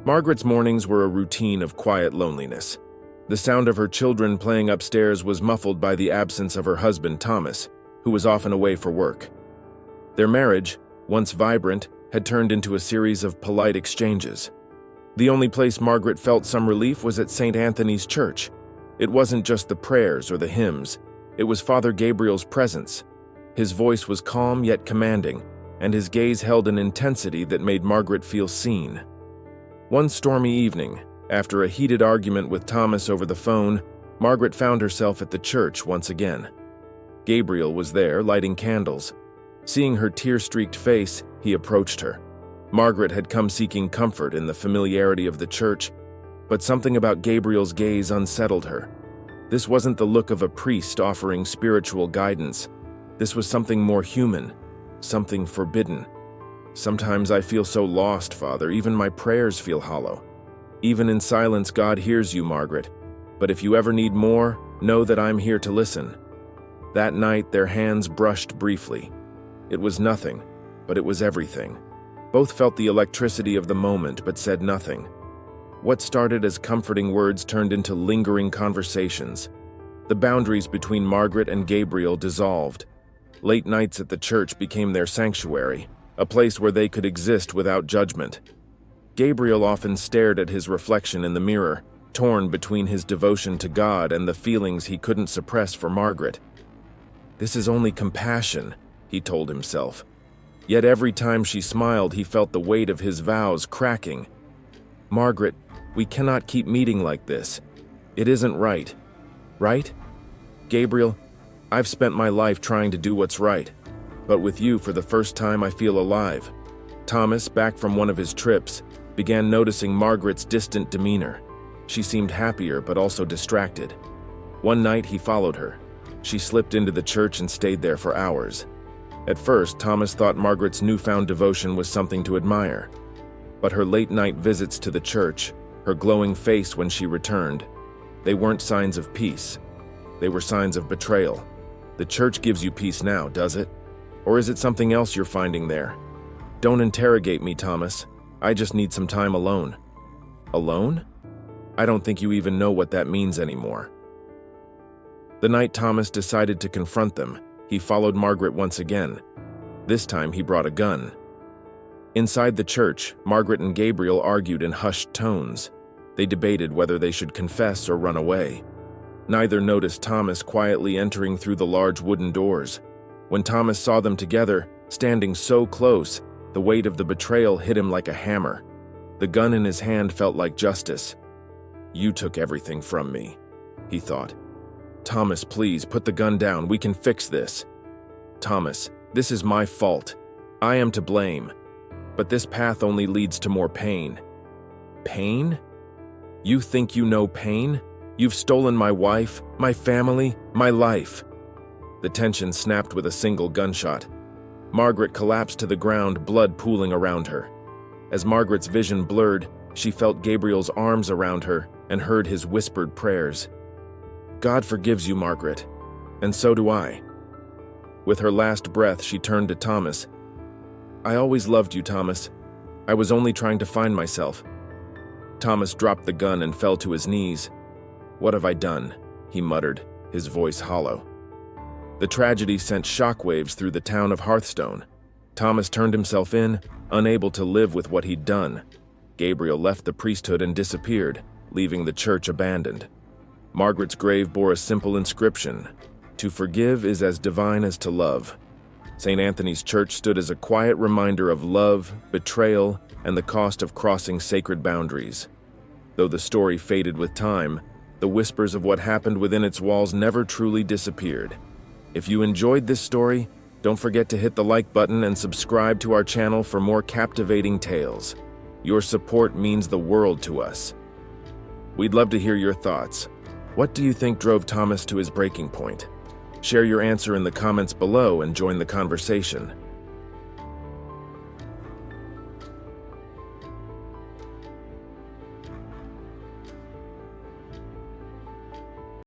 Margaret's mornings were a routine of quiet loneliness. The sound of her children playing upstairs was muffled by the absence of her husband, Thomas, who was often away for work. Their marriage, once vibrant, had turned into a series of polite exchanges. The only place Margaret felt some relief was at St. Anthony's Church. It wasn't just the prayers or the hymns, it was Father Gabriel's presence. His voice was calm yet commanding, and his gaze held an intensity that made Margaret feel seen. One stormy evening, after a heated argument with Thomas over the phone, Margaret found herself at the church once again. Gabriel was there, lighting candles. Seeing her tear-streaked face, he approached her. Margaret had come seeking comfort in the familiarity of the church, but something about Gabriel's gaze unsettled her. This wasn't the look of a priest offering spiritual guidance. This was something more human, something forbidden. "Sometimes I feel so lost, Father, even my prayers feel hollow. Even in silence, God hears you, Margaret. But if you ever need more, know that I'm here to listen." That night, their hands brushed briefly. It was nothing, but it was everything. Both felt the electricity of the moment, but said nothing. What started as comforting words turned into lingering conversations. The boundaries between Margaret and Gabriel dissolved. Late nights at the church became their sanctuary, a place where they could exist without judgment. Gabriel often stared at his reflection in the mirror, torn between his devotion to God and the feelings he couldn't suppress for Margaret. "This is only compassion," he told himself. Yet every time she smiled, he felt the weight of his vows cracking. "Margaret, we cannot keep meeting like this. It isn't right. Right? Gabriel, I've spent my life trying to do what's right. But with you, for the first time, I feel alive." Thomas, back from one of his trips, began noticing Margaret's distant demeanor. She seemed happier, but also distracted. One night, he followed her. She slipped into the church and stayed there for hours. At first, Thomas thought Margaret's newfound devotion was something to admire. But her late-night visits to the church, her glowing face when she returned, they weren't signs of peace. They were signs of betrayal. The church gives you peace now, does it? Or is it something else you're finding there? "Don't interrogate me, Thomas. I just need some time alone." Alone? I don't think you even know what that means anymore. The night Thomas decided to confront them, he followed Margaret once again. This time he brought a gun. Inside the church, Margaret and Gabriel argued in hushed tones. They debated whether they should confess or run away. Neither noticed Thomas quietly entering through the large wooden doors. When Thomas saw them together, standing so close, the weight of the betrayal hit him like a hammer. The gun in his hand felt like justice. "You took everything from me," he thought. "Thomas, please, put the gun down. We can fix this." "Thomas, this is my fault. I am to blame. But this path only leads to more pain." "Pain? You think you know pain? You've stolen my wife, my family, my life." The tension snapped with a single gunshot. Margaret collapsed to the ground, blood pooling around her. As Margaret's vision blurred, she felt Gabriel's arms around her and heard his whispered prayers. "God forgives you, Margaret, and so do I." With her last breath, she turned to Thomas. "I always loved you, Thomas. I was only trying to find myself." Thomas dropped the gun and fell to his knees. "What have I done?" he muttered, his voice hollow. The tragedy sent shockwaves through the town of Hearthstone. Thomas turned himself in, unable to live with what he'd done. Gabriel left the priesthood and disappeared, leaving the church abandoned. Margaret's grave bore a simple inscription: "To forgive is as divine as to love." St. Anthony's Church stood as a quiet reminder of love, betrayal, and the cost of crossing sacred boundaries. Though the story faded with time, the whispers of what happened within its walls never truly disappeared. If you enjoyed this story, don't forget to hit the like button and subscribe to our channel for more captivating tales. Your support means the world to us. We'd love to hear your thoughts. What do you think drove Thomas to his breaking point? Share your answer in the comments below and join the conversation.